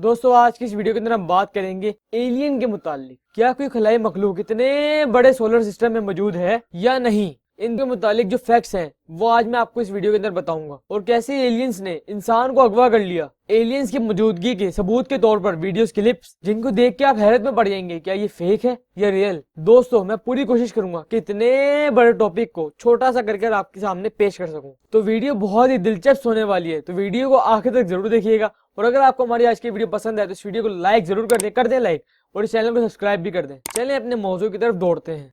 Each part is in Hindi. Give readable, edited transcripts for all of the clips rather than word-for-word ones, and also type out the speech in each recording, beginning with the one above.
दोस्तों आज की इस वीडियो के अंदर हम बात करेंगे एलियन के मुतालिक। क्या कोई खलाई मखलूक इतने बड़े सोलर सिस्टम में मौजूद है या नहीं, इनके मुतालिक जो फैक्ट्स हैं वो आज मैं आपको इस वीडियो के अंदर बताऊंगा। और कैसे एलियंस ने इंसान को अगवा कर लिया, एलियंस की मौजूदगी के सबूत के तौर पर वीडियोस क्लिप्स जिनको देख के आप हैरत में पड़ जाएंगे, क्या ये फेक है या रियल। दोस्तों मैं पूरी कोशिश करूंगा कि इतने बड़े टॉपिक को छोटा सा करके आपके सामने पेश कर सकूं। तो वीडियो बहुत ही दिलचस्प होने वाली है, तो वीडियो को आखिर तक जरूर देखिएगा। और अगर आपको हमारी आज की वीडियो पसंद आए तो इस वीडियो को लाइक जरूर कर दें लाइक, और इस चैनल को सब्सक्राइब भी कर दें। चलिए अपने मौजू की तरफ दौड़ते हैं।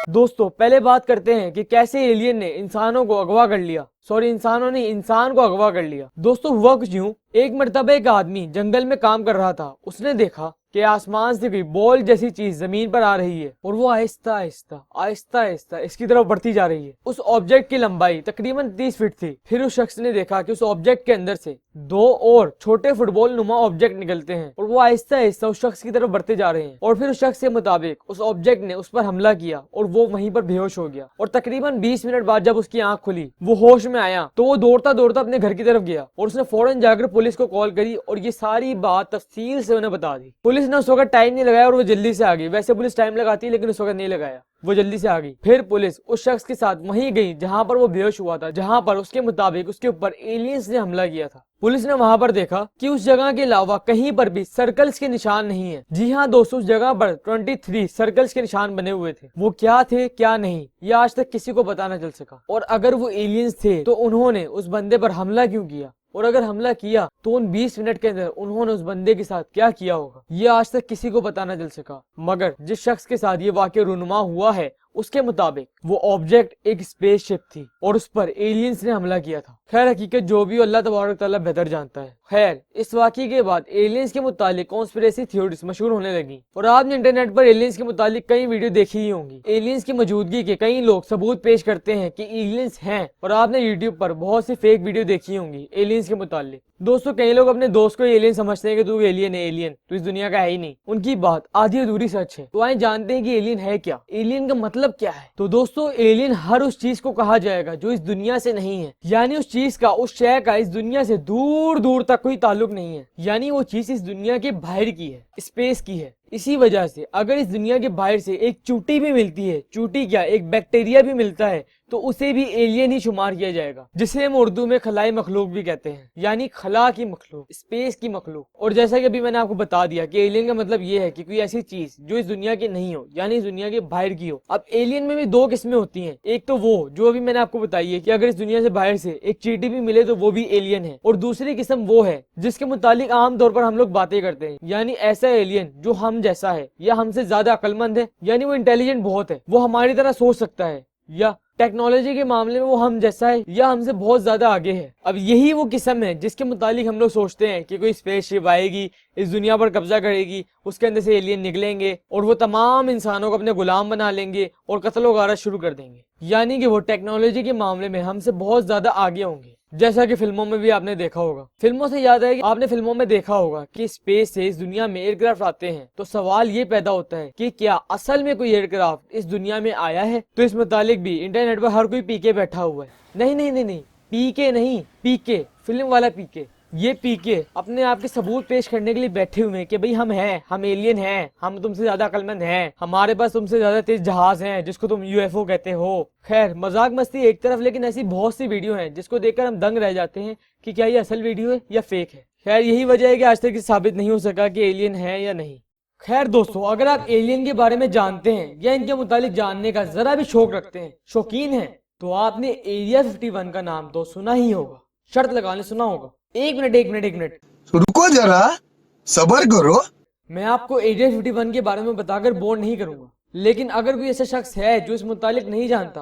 दोस्तों पहले बात करते हैं कि कैसे एलियन ने इंसानों को अगवा कर लिया। इंसानों ने इंसान को अगवा कर लिया। दोस्तों हुआ कुछ यूं, एक मर्तबा एक आदमी जंगल में काम कर रहा था। उसने देखा कि आसमान से कोई बॉल जैसी चीज जमीन पर आ रही है और वो आहिस्ता आहिस्ता इसकी तरफ बढ़ती जा रही है। उस ऑब्जेक्ट की लंबाई तकरीबन 30 फीट थी। फिर उस शख्स ने देखा कि उस ऑब्जेक्ट के अंदर से दो और छोटे फुटबॉल नुमा ऑब्जेक्ट निकलते हैं और वो आहिस्ता आहिस्ता उस शख्स की तरफ बढ़ते जा रहे हैं। और फिर उस शख्स के मुताबिक उस ऑब्जेक्ट ने उस पर हमला किया और वो वहीं पर बेहोश हो गया। और तकरीबन 20 मिनट बाद जब उसकी आंख खुली, वो होश में आया, तो वो दौड़ता दौड़ता अपने घर की तरफ गया और उसने फौरन जाकर पुलिस को कॉल करी और ये सारी बात तफसील से उन्हें बता दी। पुलिस ने उस वक्त टाइम नहीं लगाया और वो जल्दी से आ गई। वैसे पुलिस टाइम लगाती है लेकिन उस वक्त नहीं लगाया, वो जल्दी से आ गई। फिर पुलिस उस शख्स के साथ वहीं गई जहां पर वो बेहोश हुआ था, जहां पर उसके मुताबिक उसके ऊपर एलियंस ने हमला किया था। पुलिस ने वहां पर देखा कि उस जगह के अलावा कहीं पर भी सर्कल्स के निशान नहीं है। जी हाँ दोस्तों, उस जगह पर 23 सर्कल्स के निशान बने हुए थे। वो क्या थे क्या नहीं, ये आज तक किसी को पता न चल सका। और अगर वो एलियंस थे तो उन्होंने उस बंदे पर हमला क्यों किया, और अगर हमला किया तो उन 20 मिनट के अंदर उन्होंने उस बंदे के साथ क्या किया होगा, ये आज तक किसी को पता न चल सका। मगर जिस शख्स के साथ ये वाकया रूनुमा हुआ है उसके मुताबिक वो ऑब्जेक्ट एक स्पेसशिप थी और उस पर एलियंस ने हमला किया था। खैर हकीकत जो भी अल्लाह तबारक तआला बेहतर जानता है। खैर इस वाकये के बाद एलियंस के मुतालिक कॉन्स्पिरेसी थ्योरीज मशहूर होने लगी और आपने इंटरनेट पर एलियंस के मुतालिक कई वीडियो देखी ही होंगी। एलियंस की मौजूदगी के कई लोग सबूत पेश करते हैं कि एलियंस हैं, और आपने यूट्यूब पर बहुत सी फेक वीडियो देखी होंगी एलियंस के मुतालिक। दोस्तों कई लोग अपने दोस्त को एलियन समझते हैं कि तू एलियन है, एलियन तो इस दुनिया का है ही नहीं। उनकी बात आधी अधूरी सच है। तो आइए जानते हैं कि एलियन है क्या, एलियन का मतलब क्या है। तो दोस्तों एलियन हर उस चीज को कहा जाएगा जो इस दुनिया से नहीं है, यानी उस चीज का, उस शय का इस दुनिया से दूर दूर तक कोई ताल्लुक नहीं है, यानी वो चीज इस दुनिया के बाहर की है, स्पेस की है। इसी वजह से अगर इस दुनिया के बाहर से एक चूटी भी मिलती है, चूटी क्या एक बैक्टीरिया भी मिलता है, तो उसे भी एलियन ही शुमार किया जाएगा, जिसे हम उर्दू में खलाई मखलूक भी कहते हैं, यानी खला की मखलूक, स्पेस की मखलूक। और जैसा कि अभी मैंने आपको बता दिया कि एलियन का मतलब ये है कि कोई ऐसी चीज जो इस दुनिया की नहीं हो, यानी इस दुनिया के बाहर की हो। अब एलियन में भी दो किस्में होती हैं, एक तो वो जो अभी मैंने आपको बताई है कि अगर इस दुनिया से बाहर से एक चींटी भी मिले तो वो भी एलियन है, और दूसरी किस्म वो है जिसके मुतालिक आमतौर पर हम लोग बातें करते हैं, यानी ऐसा एलियन जो हम जैसा है या हमसे ज्यादा अक्लमंद है, यानी वो इंटेलिजेंट बहुत है, वो हमारी तरह सोच सकता है, या टेक्नोलॉजी के मामले में वो हम जैसा है या हमसे बहुत ज्यादा आगे है। अब यही वो किस्म है जिसके मुतालिक हम लोग सोचते हैं कि कोई स्पेसशिप आएगी, इस दुनिया पर कब्जा करेगी, उसके अंदर से एलियन निकलेंगे और वो तमाम इंसानों को अपने गुलाम बना लेंगे और कत्ल वगारत शुरू कर देंगे, यानी कि वो टेक्नोलॉजी के मामले में हमसे बहुत ज्यादा आगे होंगे। जैसा कि फिल्मों में भी आपने देखा होगा, फिल्मों से याद है कि आपने फिल्मों में देखा होगा कि स्पेस से इस दुनिया में एयरक्राफ्ट आते हैं, तो सवाल ये पैदा होता है कि क्या असल में कोई एयरक्राफ्ट इस दुनिया में आया है। तो इस मुतालिक भी इंटरनेट पर हर कोई पीके बैठा हुआ है। नहीं, पीके नहीं, पीके फिल्म वाला पीके। ये पीके अपने आप के सबूत पेश करने के लिए बैठे हुए हैं कि भाई हम हैं, हम एलियन हैं, हम तुमसे ज्यादा अक्लमंद हैं, हमारे पास तुमसे ज्यादा तेज जहाज हैं जिसको तुम यूएफओ कहते हो। खैर मजाक मस्ती एक तरफ, लेकिन ऐसी बहुत सी वीडियो हैं जिसको देखकर हम दंग रह जाते हैं कि क्या ये असल वीडियो है या फेक है। खैर यही वजह है कि आज तक साबित नहीं हो सका कि एलियन है या नहीं। खैर दोस्तों अगर आप एलियन के बारे में जानते हैं या इनके मुतालिक जानने का जरा भी शौक रखते हैं, शौकीन हैं, तो आपने एरिया 51 का नाम तो सुना ही होगा, शर्त लगाने सुना होगा। एक मिनट रुको जरा, सब्र करो। मैं आपको एरिया 51 के बारे में बताकर बोर नहीं करूंगा, लेकिन अगर कोई ऐसा शख्स है जो इस मुतालिक नहीं जानता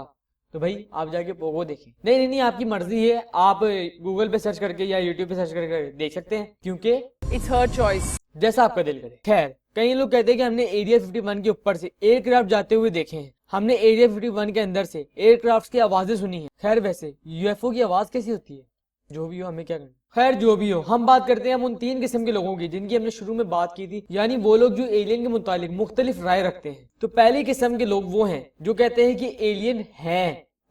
तो भाई आप जाके पोगो देखें। नहीं आपकी मर्जी है, आप गूगल पे सर्च करके या यूट्यूब पे सर्च करके देख सकते हैं, क्योंकि इट्स हर चॉइस, जैसा आपका दिल करे। खैर कई लोग कहते हैं कि हमने एरिया 51 के ऊपर से एयरक्राफ्ट जाते हुए देखे हैं, हमने एरिया 51 के अंदर से एयरक्राफ्ट की आवाजें सुनी है। खैर वैसे यूएफओ की आवाज कैसी होती है, जो भी हो हमें क्या करना। खैर जो भी हो, हम बात करते हैं हम उन 3 किस्म के लोगों की जिनकी हमने शुरू में बात की थी, यानी वो लोग जो एलियन के मुतालिक मुख्तलिफ राय रखते हैं। तो पहली किस्म के लोग वो हैं जो कहते हैं कि एलियन हैं,